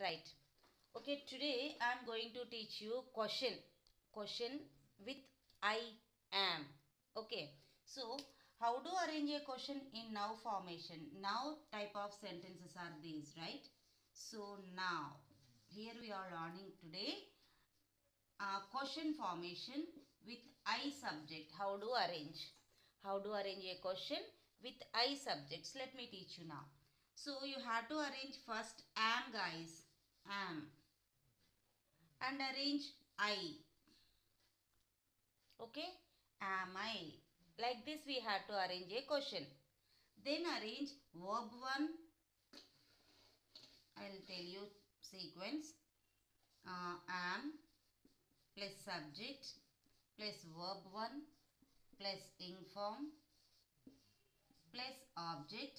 Right. Okay, today I am going to teach you question with I am. Okay, so how to arrange a question in now formation? Now type of sentences are these, right? So now here we are learning today question formation with I subject. How to arrange? How to arrange a question with I subjects? Let me teach you now. So you have to arrange first am, guys, am, and arrange I. Okay, am I? Like this we have to arrange a question. Then arrange verb 1. I'll tell you sequence. Am plus subject plus verb 1 plus inform plus object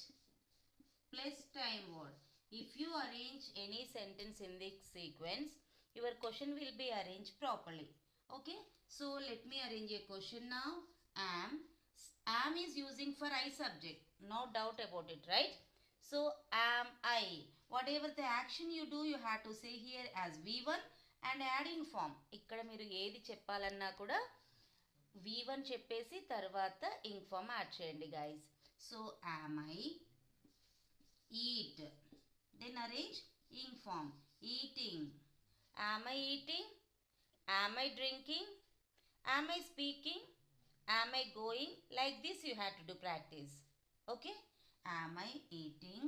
plus time word. If you arrange any sentence in this sequence, your question will be arranged properly. Okay, so let me arrange a question now. Am is using for I subject, no doubt about it, right? So am I. Whatever the action you do, you have to say here as V1 and adding form. ఇక్కడ మీరు ఏది చెప్పాలన్నా కూడా V1 చెప్పేసి తర్వాత inform add చేయండి guys. So am I eat. Then arrange inform. Eating. Am I eating? Am I drinking? Am I speaking? Am I going? Like this you have to do practice. Okay? Am I eating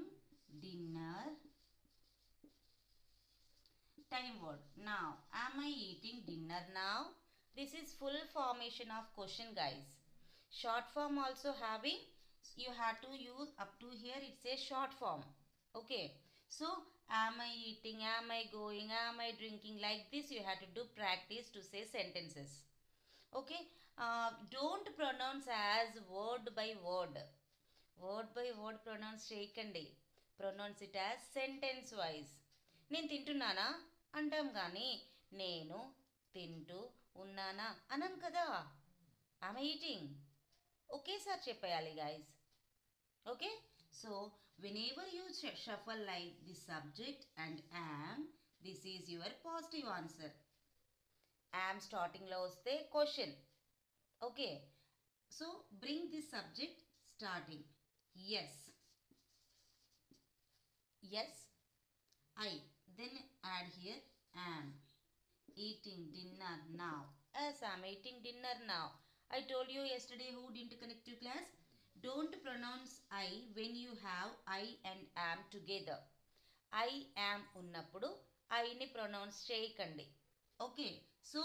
dinner? Time word. Now, am I eating dinner now? This is full formation of question, guys. Short form also having, you have to use up to here, it says short form. Okay, so am I eating, am I going, am I drinking, like this you have to do practice to say sentences. Okay, don't pronounce as word by word pronounce చేయకండి. Pronounce it as sentence wise. నేను తింటున్నానా అంటాం కానీ నేను తింటూ ఉన్నానా అనం కదా. am I eating ఒకేసారి చెప్పేయాలి guys. Okay, so whenever you shuffle like the subject and am, this is your positive answer. Am starting లో వస్తే question. Okay, so bring this subject starting. Yes, yes, I. Then add here am eating dinner now. Yes, I'm eating dinner now. I told you yesterday, who didn't connect to class, don't pronounce I when you have I and am together. I am ఉన్నప్పుడు ఐని pronounce చేయకండి. Okay, so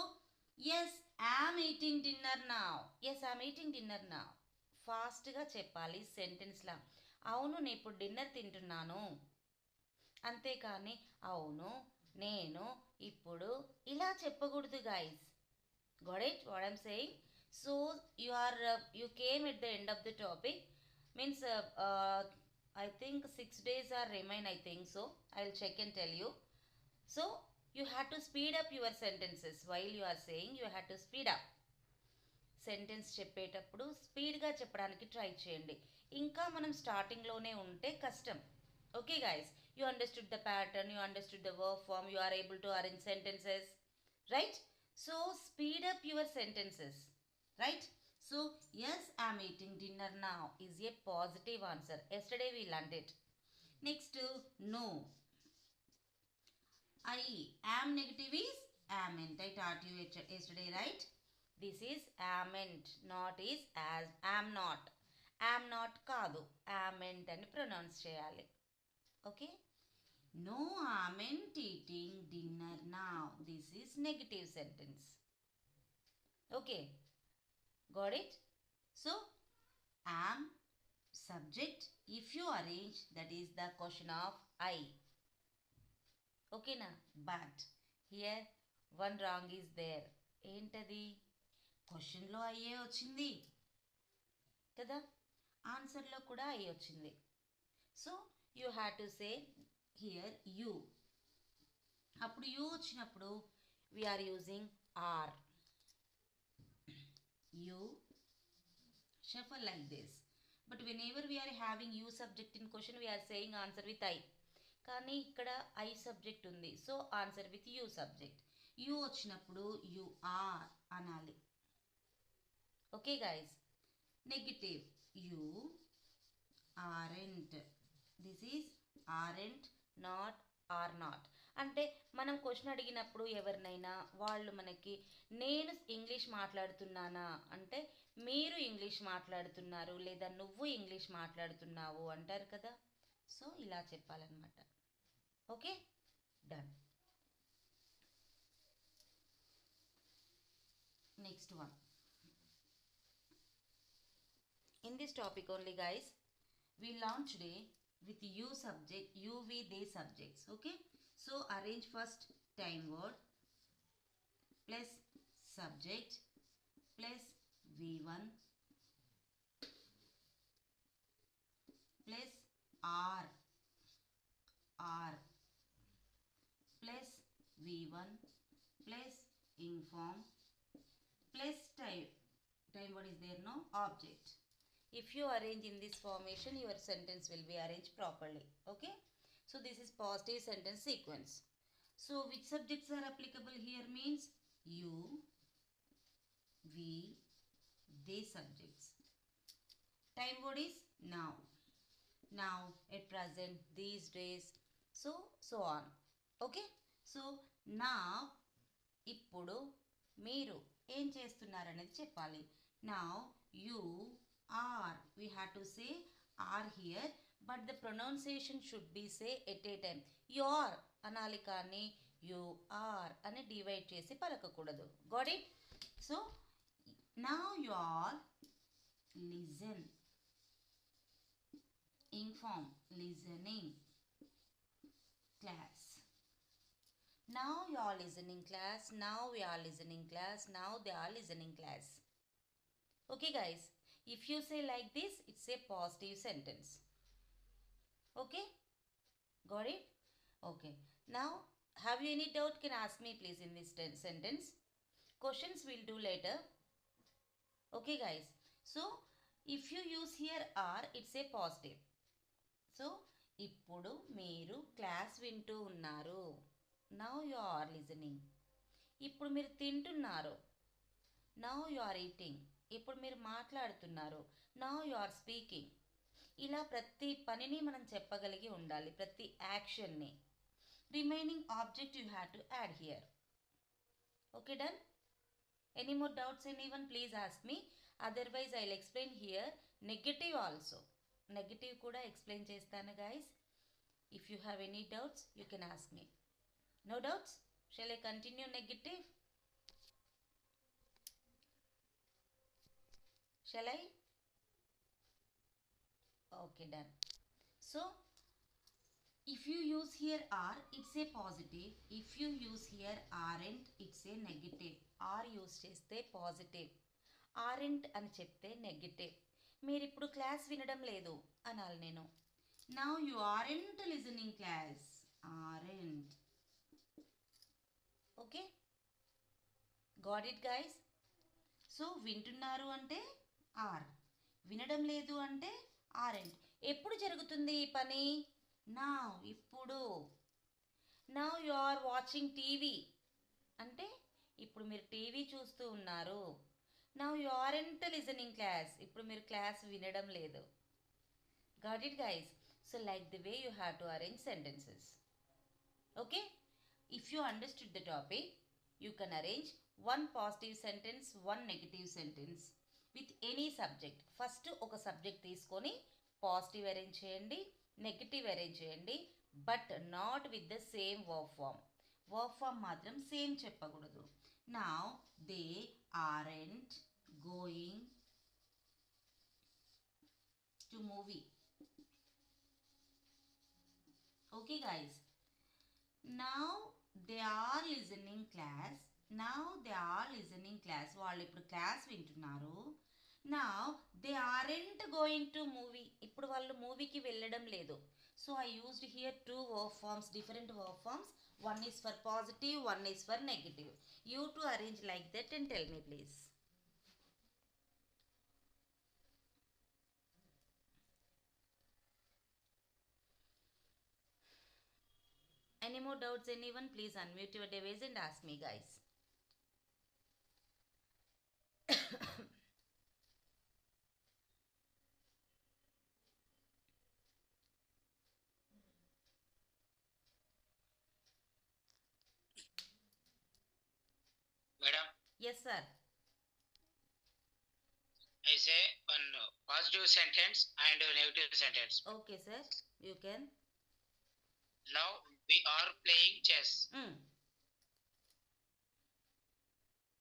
yes I am eating dinner now. Yes I am eating dinner now. ఫాస్ట్గా చెప్పాలి సెంటెన్స్లా. అవును నేను ఇప్పుడు dinner తింటున్నాను. అంతేకాని అవును నేను ఇప్పుడు ఇలా చెప్పకూడదు guys. Got it what I'm saying? So you came at the end of the topic, means I think 6 days are remain, I think so. I'll check and tell you. So you have to speed up your sentences. While you are saying, you have to speed up. Sentence చెప్పేటప్పుడు స్పీడ్గా చెప్పడానికి try చేయండి. ఇంకా మనం స్టార్టింగ్లోనే ఉంటే కష్టం. Okay guys, you understood the pattern, you understood the verb form, you are able to arrange sentences, right? So speed up your sentences, right? So yes, I'm eating dinner now is a positive answer. Yesterday we learned it. Next, no. I am negative is amn't. I taught you yesterday, right? This is amn't, not is as am not. Am not కాదు, amn't అని pronounce చేయాలి. Okay, no, aren't eating dinner now. This is negative sentence. Okay, got it? So am subject, if you arrange, that is the question of I. Okay na, but here one wrong is there. ఏంటది? క్వశ్చన్లో అయ్యే వచ్చింది కదా, ఆన్సర్లో కూడా అయ్యే వచ్చింది. So you have to say here you. అప్పుడు you వచ్చినప్పుడు we are using are. You shuffle like this. But whenever we are having you subject in question, we are saying answer with I. కానీ ఇక్కడ ఐ సబ్జెక్ట్ ఉంది. So answer with you subject. You వచ్చినప్పుడు you are అనాలి. Okay guys. Negative you aren't. This is aren't, not, are not. అంటే మనం question అడిగినప్పుడు ఎవరినైనా వాళ్ళు మనకి నేను ఇంగ్లీష్ మాట్లాడుతున్నానా అంటే మీరు ఇంగ్లీష్ మాట్లాడుతున్నారు లేదా నువ్వు ఇంగ్లీష్ మాట్లాడుతున్నావు అంటారు కదా. సో ఇలా చెప్పాలన్నమాట. Okay, done. Next one. In this topic only guys, we learn today with you subject, you, we, they subjects. Okay, so arrange first time word plus subject plus v1 plus r plus v1 plus inform plus time word is there, no object. If you arrange in this formation, your sentence will be arranged properly. Okay, so this is positive sentence sequence. So which subjects are applicable here means you, we, they subjects. Time word is now, at present, these days, so on. Okay, so now ఇప్పుడు మీరు ఏం చేస్తున్నారు అనేది చెప్పాలి. Now you are, we have to say are here, but the pronunciation should be say at a time. You are anali కానీ you are అని divide చేసి పలకకూడదు. Got it? So now you are listen, inform, listening class. Now you are listening class, now we are listening class, now they are listening class. Okay guys, if you say like this, it's a positive sentence. Okay, got it? Okay, now have you any doubt, can ask me please in this sentence. Questions we'll do later. Okay guys, so if you use here are, it's a positive. So ఇప్పుడు మీరు class వింటూ ఉన్నారు. Now you are listening. ఇప్పుడు మీరు తింటున్నారు. Now you are eating. ఇప్పుడు మీరు మాట్లాడుతున్నారు. Now you are speaking. ఇలా ప్రతి పనిని మనం చెప్పగలిగి ఉండాలి, ప్రతి యాక్షన్ని. Remaining object you have to add here. Okay, done. Any more doubts anyone please ask me, otherwise I will explain here negative also. Negative కూడా ఎక్స్ప్లెయిన్ చేస్తాను guys. If you have any doubts you can ask me. No doubts? Shall I continue negative? Shall I? Okay, done. So, if you use here are, it's a positive. If you use here aren't, it's a negative. Are use చేస్తే positive. Aren't అని చెప్తే negative. మీరు ఇప్పుడు class వినడం లేదు అనాలి నేను. Now you aren't listening class. Aren't. Okay, got it guys. So వింటున్నారు అంటే ఆర్, వినడం లేదు అంటే ఆరెంట్. ఎప్పుడు జరుగుతుంది ఈ పని? నౌ, ఇప్పుడు. Now you are watching TV అంటే ఇప్పుడు మీరు టీవీ చూస్తూ ఉన్నారు. Now you aren't listening class, ఇప్పుడు మీరు క్లాస్ వినడం లేదు. Got it guys. So like the way you have to arrange sentences. Okay, if you understood the topic, you can arrange one positive sentence, one negative sentence with any subject. First ఒక subject తీసుకొని positive arrange చేయండి, negative arrange చేయండి, but not with the same verb form. Verb form మాత్రం same చెప్పకూడదు. Now they aren't going to movie. Okay guys, now they are listening class. Now they are listening class. వాళ్ళు ఇప్పుడు class వింటున్నారు. Now they aren't going to movie. ఇప్పుడు వాళ్ళు మూవీకి వెళ్ళడం లేదు. So I used here two verb forms, different verb forms. One is for positive, one is for negative. You to arrange like that and tell me please. Any more doubts, anyone? Please unmute your device and ask me, guys. Madam, Yes, sir. I say one positive sentence and a negative sentence. Okay, sir. You can. Now we are playing chess.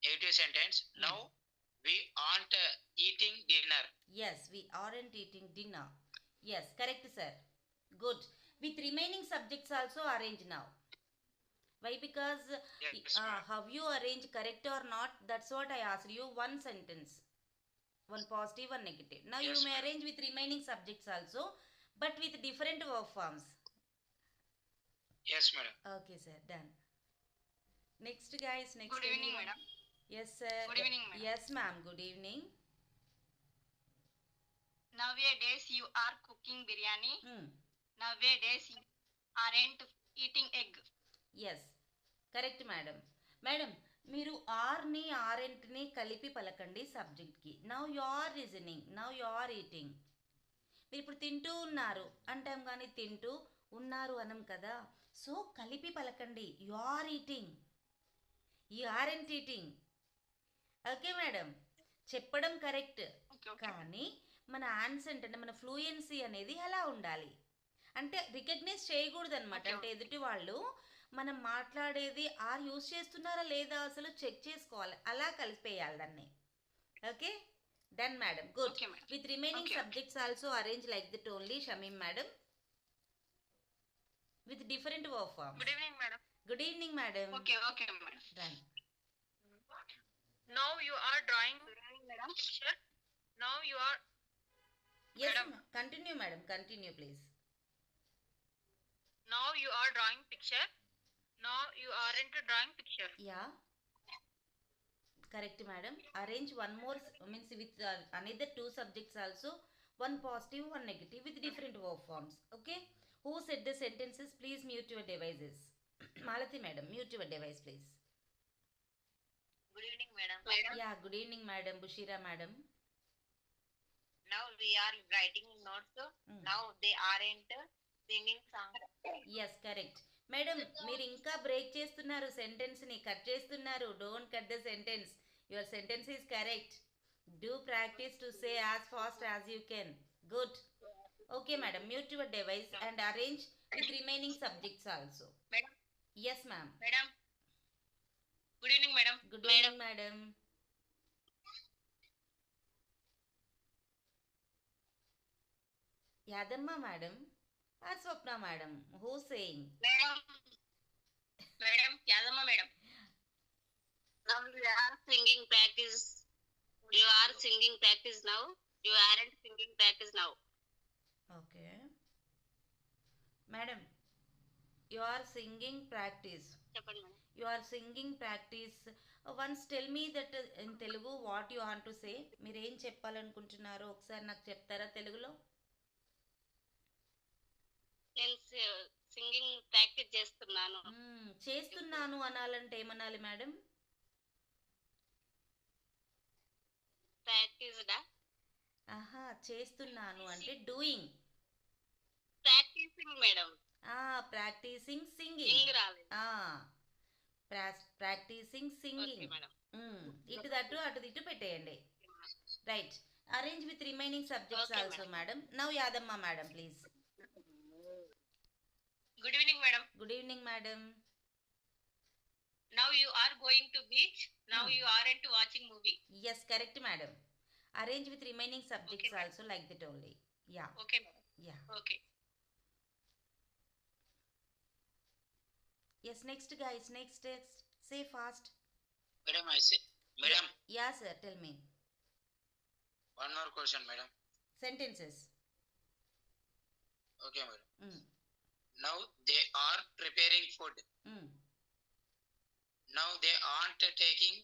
Negative sentence. Now we aren't eating dinner. Yes, we aren't eating dinner. Yes, correct, sir. Good. With remaining subjects also arrange now. Why? Because Yes, how you arrange, correct or not, that's what I asked you. One sentence. One positive, one negative. Now Yes, you may madam. arrange with remaining subjects also, but with different verb forms. Yes, madam. Okay, sir. Done. Next, guys. Next. Good evening, anyone? madam. Yes, sir. Good evening, madam. Yes, ma'am. Good evening. Nowadays you are cooking biryani. Nowadays you aren't eating egg. Yes. Correct madam. Madam మీరు ఆర్ని ఆరెంట్ని కలిపి పలకండి సబ్జెక్ట్కి. Now you are listening, now you are eating. మీరు ఇప్పుడు తింటూ ఉన్నారు అంటాం కానీ తింటూ ఉన్నారు అనం కదా. సో కలిపి పలకండి. You are eating, you aren't eating. Okay madam, చెప్పడం కరెక్ట్, కానీ మన యాన్సెంట్ అంటే మన ఫ్లూయెన్సీ అనేది ఎలా ఉండాలి అంటే రికగ్నైజ్ చేయకూడదు అనమాట. అంటే ఎదుటి వాళ్ళు మనం మాట్లాడేది ఆర్ యూజ్ చేస్తున్నారా లేదా అసలు చెక్ చేసుకోవాలి, అలా కలిపేయాలి దాన్ని. Okay, done madam. Good. With remaining subjects also arrange like that only. Shamim madam with different work form. Good evening, madam. Good evening madam. Okay, madam. Done. Now you are drawing, madam. Picture. Now you are. Yes, Madam. Continue madam, continue please. Now you are drawing picture. Now you aren't drawing picture. Yeah correct madam. Arrange one more means with another two subjects also. one positive, one negative with different verb forms. Okay, who said the sentences? Please mute your devices. Malati madam, mute your device please. Good evening, madam. Yeah, good evening madam. Bushira madam. Now we are writing notes. Now they aren't singing songs. Yes, correct. Madam మీరు ఇంకా break చేస్తున్నారు, సెంటెన్స్ని cut చేస్తున్నారు. Don't cut the sentence. Your sentence is correct. Do practice to say as fast as you can. Good. Okay madam, mute your device and arrange with remaining subjects also. Madam. Yes ma'am. Madam. Good evening, madam. Good evening madam. Yadamma madam or Swapna madam? Who's saying? Madam, Yadamma madam. Now you are singing practice. You are singing practice now. You aren't singing practice now. Okay. Madam, you are singing practice. You are singing practice. Once tell me that in Telugu what you want to say. మీరు ఏం చెప్పాలనుకుంటున్నారో ఒకసారి నాకు చెప్తారా తెలుగులో? నేను singing practice చేస్తున్నాను. చేస్తున్నాను అనాలంటే ఏమనాలి మేడం? ప్రాక్టీస్డా? ఆహా, చేస్తున్నాను అంటే doing. Practicing madam. Practicing singing. Practicing singing. ఇటు దట్టు అటు ఇటు పెట్టేయండి. Right. Arrange with remaining subjects also madam. Now Yadamma madam please. Good evening, madam. Good evening, madam. Now you are going to beach. Now you aren't watching movie. Yes, correct, madam. Arrange with remaining subjects okay, also like that only. Yeah. Okay, madam. Yeah. Okay. Yes, next guys, next. Say fast. Madam, I say. Madam. Yeah, sir, tell me. One more question, madam. Sentences. Okay, madam. Now they are preparing food. Now they aren't taking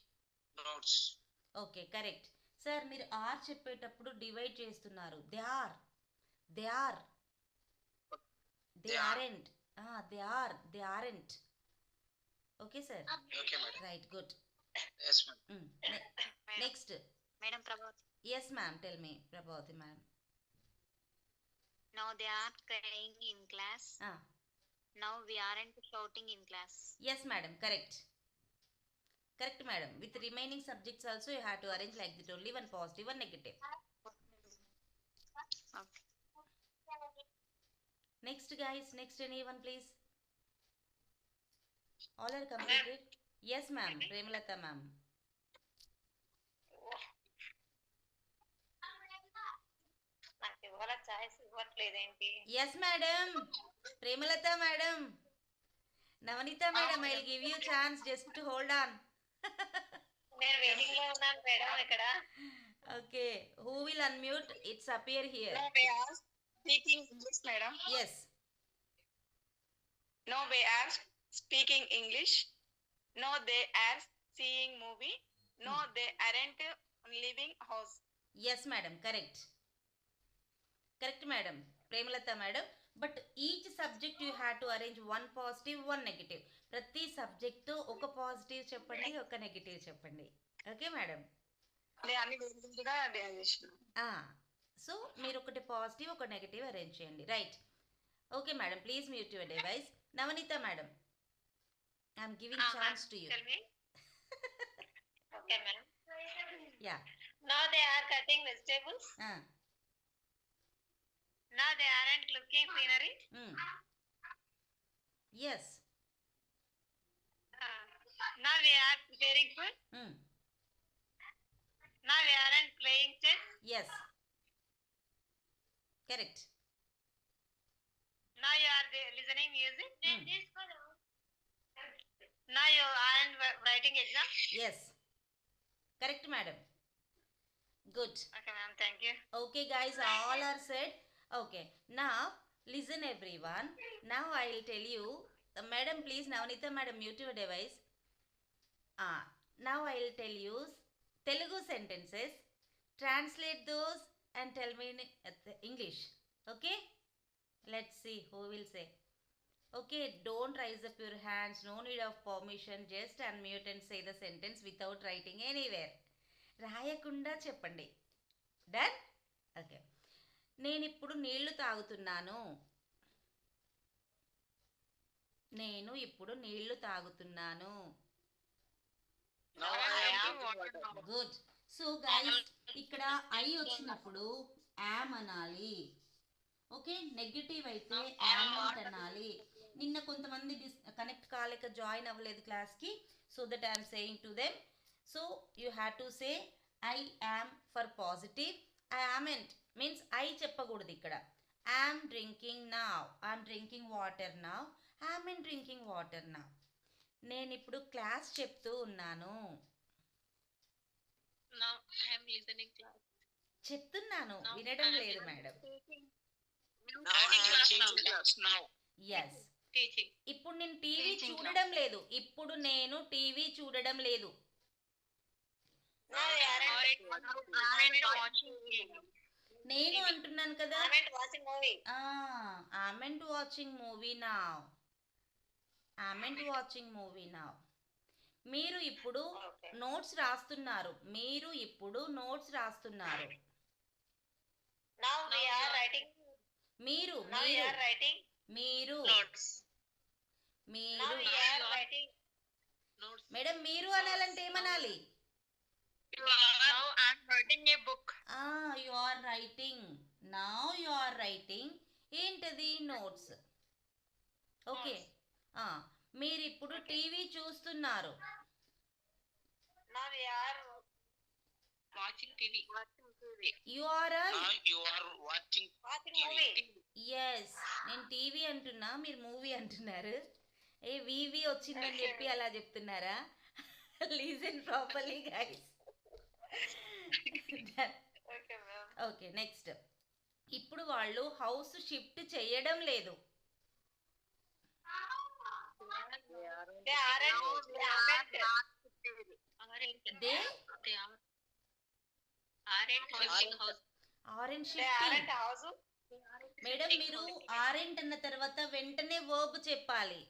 notes. Okay, correct. Sir మీరు are చెప్పేటప్పుడు divide చేస్తున్నారు. They are, they aren't. They aren't. Okay, sir. Okay, madam. Right, good. Yes, madam. Next. Madam Prabhavati. Yes, ma'am. Tell me, Prabhavati, ma'am. Now they are crying in class. Now we aren't shouting in class. Yes, madam. Correct. Correct, madam. With remaining subjects also, you have to arrange like that only, one positive, one negative. Okay. Next, guys. Next, anyone, please. All are completed. Yes, ma'am. Premalata, ma'am. నాకు ఇవాళ choice ఇవ్వట్లేదేంటి? Yes, madam. Premalata, madam. Navanita, madam. I'll give you chance just to hold on. నేను waiting లో ఉన్నాను madam ఇక్కడ. Okay. Who will unmute? It's appear here. No, we are speaking English, madam. Yes. No, we are speaking English. No, they are seeing movie. No, they aren't living house. Yes, madam. Correct. Correct, madam. Premalata, madam. But each subject you have to arrange one positive, one negative. ప్రతి subject ఒక positive చెప్పండి, ఒక negative చెప్పండి. Okay madam. నేను అన్ని వేరుగా చేసిన. So మీరు ఒకటి పాజిటివ్, ఒక నెగిటివ్ అరేంజ్ చేయండి. Right. Okay madam. Please mute your device. Navaneetha madam, I'm giving chance to you. Okay madam. Yeah. Now they are cutting vegetables. Now they aren't looking scenery. Yes. Now we are preparing food. Now we aren't playing chess. Yes. Correct. Now you are listening music. Now you aren't writing exam. Yes. Correct, madam. Good. Okay, ma'am. Thank you. Okay, guys, all are said. Okay. Now, listen everyone. Now I will tell you. Madam, please, Navanita, madam, mute your device. Now I will tell you Telugu sentences. Translate those and tell me in English. Okay? Let's see who will say. Okay, don't raise up your hands. No need of permission. Just unmute and say the sentence without writing anywhere. రాయకుండా చెప్పండి. Done? Okay. నేను ఇప్పుడు నీళ్లు తాగుతున్నాను. నేను ఇప్పుడు నీళ్లు తాగుతున్నాను. గుడ్. సో గైస్, ఇక్కడ ఐ వచ్చినప్పుడు యామ్ అనాలి. ఓకే, నెగటివ్ అయితే యామెంట్ అనాలి. నిన్న కొంతమంది కనెక్ట్ కాలేక జాయిన్ అవ్వలేదు క్లాస్కి. So that I'm saying to them. So you have to say I am for positive. I amn't means I చెప్పకూడదు ఇక్కడ. I am drinking now. I am drinking water now. I am drinking water now. నేను ఇప్పుడు class చెప్తూ ఉన్నాను. Now I am listening class. చెప్తున్నాను, వినడం లేదు madam. Yes. Teaching. ఇప్పుడు నేను టీవీ చూడడం లేదు. ఇప్పుడు నేను టీవీ చూడడం లేదు. నేను అంటున్నాను కదా. Am not watching movie now. Am not watching movie now. మీరు ఇప్పుడు నోట్స్ రాస్తున్నారు. మీరు ఇప్పుడు నోట్స్ రాస్తున్నారు. మీరు మీరు మీరు మేడం, మీరు అనాలంటే ఏమనాలి? Now I am writing a book. You are writing. Now you are writing. ఏంటది? నోట్స్. ఓకే. మీరు ఇప్పుడు టీవీ చూస్తున్నారు. Now we are watching TV. You are watching movie. yes. నేను టీవీ అంటున్నా, మీరు మూవీ అంటున్నారు. వివి వచ్చిందని చెప్పి అలా చెప్తున్నారా? Listen properly guys. Okay, next. ఇప్పుడు వాళ్ళు హౌస్ షిఫ్ట్ చేయడం లేదు. మేడం మీరు ఆరెంట్ అన్న తర్వాత వెంటనే వర్బ్ చెప్పాలి.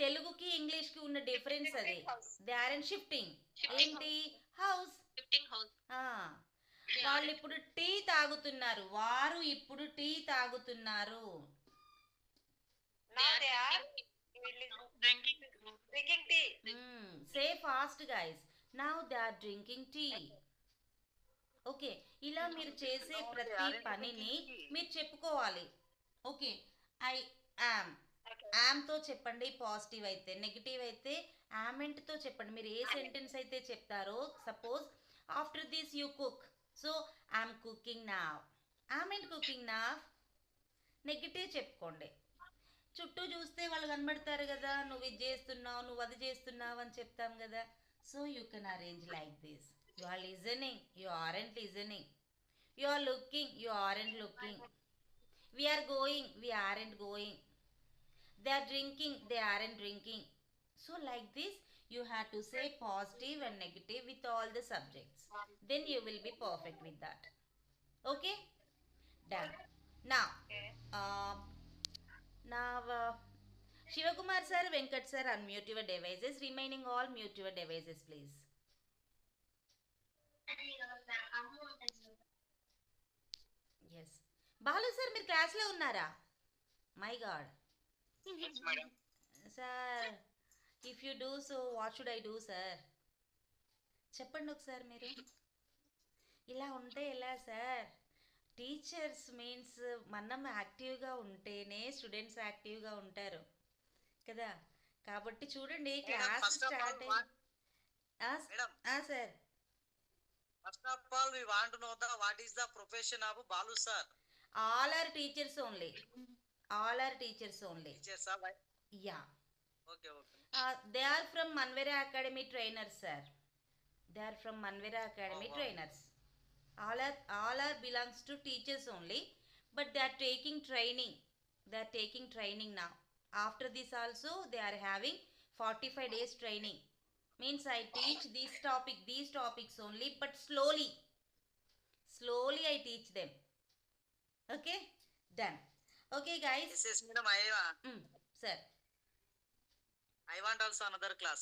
తెలుగుకి ఇంగ్లీష్కి ఉన్న డిఫరెన్స్ అది. They aren't shifting. ఏంటి? హౌస్. Shifting house. వాళ్ళు ఇప్పుడు టీ తాగుతున్నారు. వారు ఇప్పుడు టీ తాగుతున్నారు. Now they are Drinking. drinking tea. Say fast guys. Now they are drinking tea. Okay, ఇలా మీరు చేసే ప్రతి పనిని మీరు చెప్పుకోవాలి. Okay, I am. యామ్తో చెప్పండి పాజిటివ్ అయితే. నెగిటివ్ అయితే యామెంట్తో చెప్పండి. మీరు ఏ సెంటెన్స్ అయితే చెప్తారో, suppose after this you cook, so I'm cooking now. Am not cooking now. Negative చెప్పుకోండి. చుట్టూ చూస్తే వాళ్ళు కనబడతారు కదా, నువ్వు ఇది చేస్తున్నావు, నువ్వు అది చేస్తున్నావు అని చెప్తాం కదా. So you can arrange like this. You are listening, you aren't listening. You are looking, you aren't looking. We are going, we aren't going. They are drinking, they aren't drinking. So like this you have to say positive and negative with all the subjects. Then you will be perfect with that. Okay, done. Now Shivakumar sir, Venkat sir, unmute your devices. Remaining all mute your devices please. Yes, Balu sir, మీరు క్లాస్లో ఉన్నారా? My god. Yes, madam. Sir, if you do so what should I do sir? చెప్పండి ఒకసారి మీరు. ఇలా ఉంటే ఎలా sir? Teachers means మనం యాక్టివ్గా ఉంటేనే స్టూడెంట్స్ యాక్టివ్గా ఉంటారు కదా. కాబట్టి చూడండి, class start sir. First of all, we want to know what is the profession of Balu sir. All are teachers only. All are teachers only. Teachers are why? Yeah. Okay, okay. They are from Manvera Academy trainers, sir. They are from Manvera Academy trainers. All are belongs to teachers only, but they are taking training. They are taking training now. After this also, they are having 45 days training. Means I teach these topics only, but slowly I teach them. Okay, done. Okay guys. Yes, madam. Sir. I want also another class.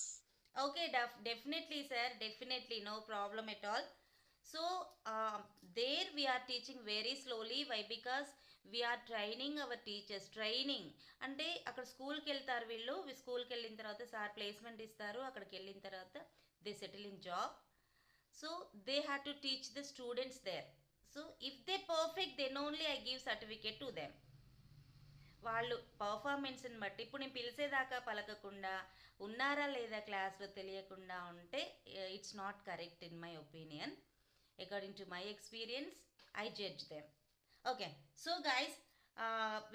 Okay, definitely sir, definitely, no problem at all. So there we are teaching very slowly. Why? Because we are training our teachers. Training అంటే అక్కడ స్కూల్కి వెళ్తారు వీళ్ళు. స్కూల్కి వెళ్ళిన తర్వాత sir placement ఇస్తారు. అక్కడికి వెళ్ళిన తర్వాత they settle in job. So they have to teach the students there. So if they perfect, then only I give certificate to them. వాళ్ళు పర్ఫార్మెన్స్ని బట్టి, ఇప్పుడు నేను పిలిచేదాకా పలకకుండా ఉన్నారా లేదా క్లాస్లో తెలియకుండా ఉంటే it's not correct in my opinion. According to my experience I judge them. Okay, so guys,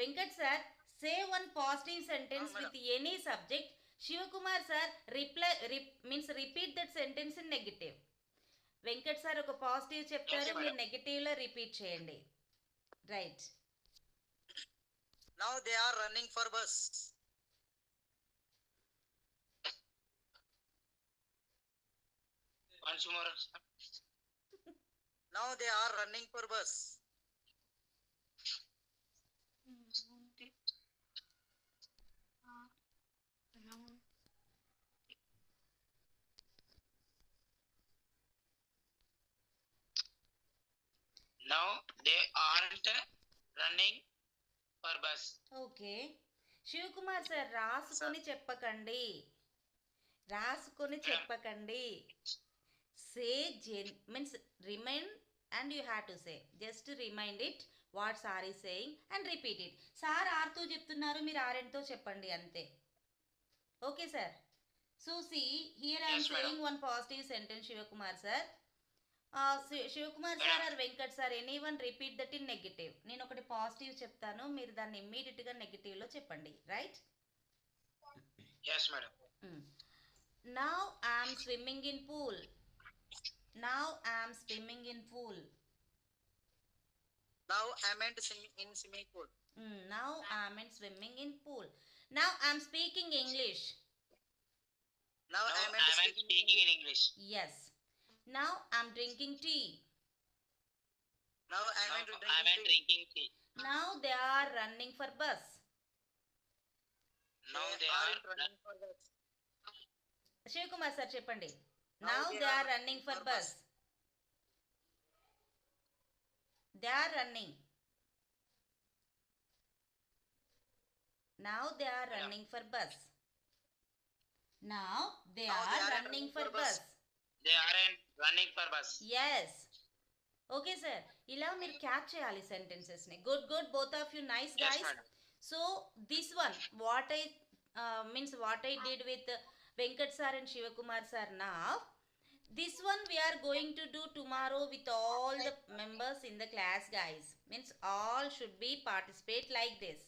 Venkat sir, say one positive sentence with any subject. Shivakumar sir repeat that sentence in negative. Venkat sir ఒక positive చెప్తారు, మీరు నెగిటివ్లో repeat చేయండి. Right. Now they are running for bus. Once more. Now they are running for bus. Now they aren't running for bus. Okay, Sivakumar sir రాసుకొని చెప్పకండి, రాసుకొని చెప్పకండి. Say means remind and you have to say. Just remind it what sir is saying and repeat it. Sir ఆర్తో చెప్తున్నారు, మీరు ఆర్ఎన్తో చెప్పండి అంతే. Okay sir. So see here I'm saying one positive sentence, Sivakumar sir. Sivakumar sir or Venkat sir, any one repeat that in negative. నేను ఒకటి positive చెప్తాను, మీరు దాన్ని ఇమ్మీడియట్గా నెగిటివ్లో చెప్పండి. Right? Yes, madam. Now I am swimming in pool. Now I am swimming in pool. Now I meant in swimming pool. Now I am swimming in pool. Now I am speaking English. Now I Now meant I am speaking in English. Yes. Now I am drinking tea. Now I Now meant I am drinking tea. drinking tea. Now they are running for bus. Now they are are running for the Shivakumar sir చెప్పండి. Now Now they they are are running for for bus. bus. They are running. Now they are Yeah. running for bus. Now they Now are they are running for bus. they aren't running for bus. Yes. Okay sir, ఇలా మీరు catch చేయాలి సెంటెన్సెస్ని. Good good, both of you, nice Yes, guys. madam. So this one what I means what I did with Venkat sir and Sivakumar sir నా, this one we are going to do tomorrow with all the members in the class guys. Means all should be participate like this.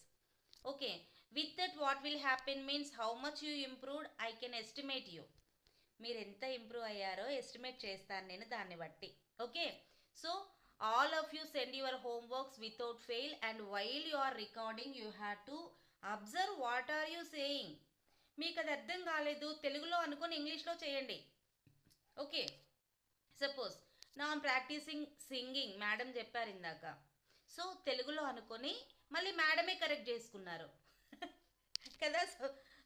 Okay, with that what will happen means how much you improved I can estimate you. మీరు ఎంత improve అయ్యారో estimate చేస్తాను నేను దాన్ని బట్టి. Okay, so all of you send your homeworks without fail and while you are recording you have to observe what are you saying. మీకు అది అర్థం కాలేదు తెలుగులో అనుకొని ఇంగ్లీష్లో చేయండి. ఓకే, సపోజ్ నా ప్రాక్టీసింగ్ సింగింగ్ మేడం చెప్పారు ఇందాక, సో తెలుగులో అనుకొని మళ్ళీ మేడమే కరెక్ట్ చేసుకున్నారు కదా.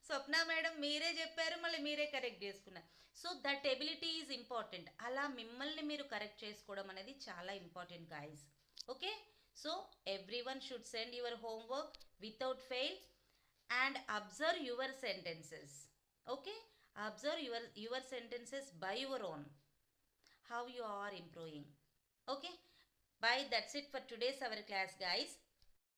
స్వప్న మేడం మీరే చెప్పారు, మళ్ళీ మీరే కరెక్ట్ చేసుకున్నారు. So that ability is important. అలా మిమ్మల్ని మీరు కరెక్ట్ చేసుకోవడం అనేది చాలా important guys. Okay, so every one should send your homework without fail and observe your sentences. Okay, observe your sentences by your own, how you are improving. Okay, bye, that's it for today's our class guys.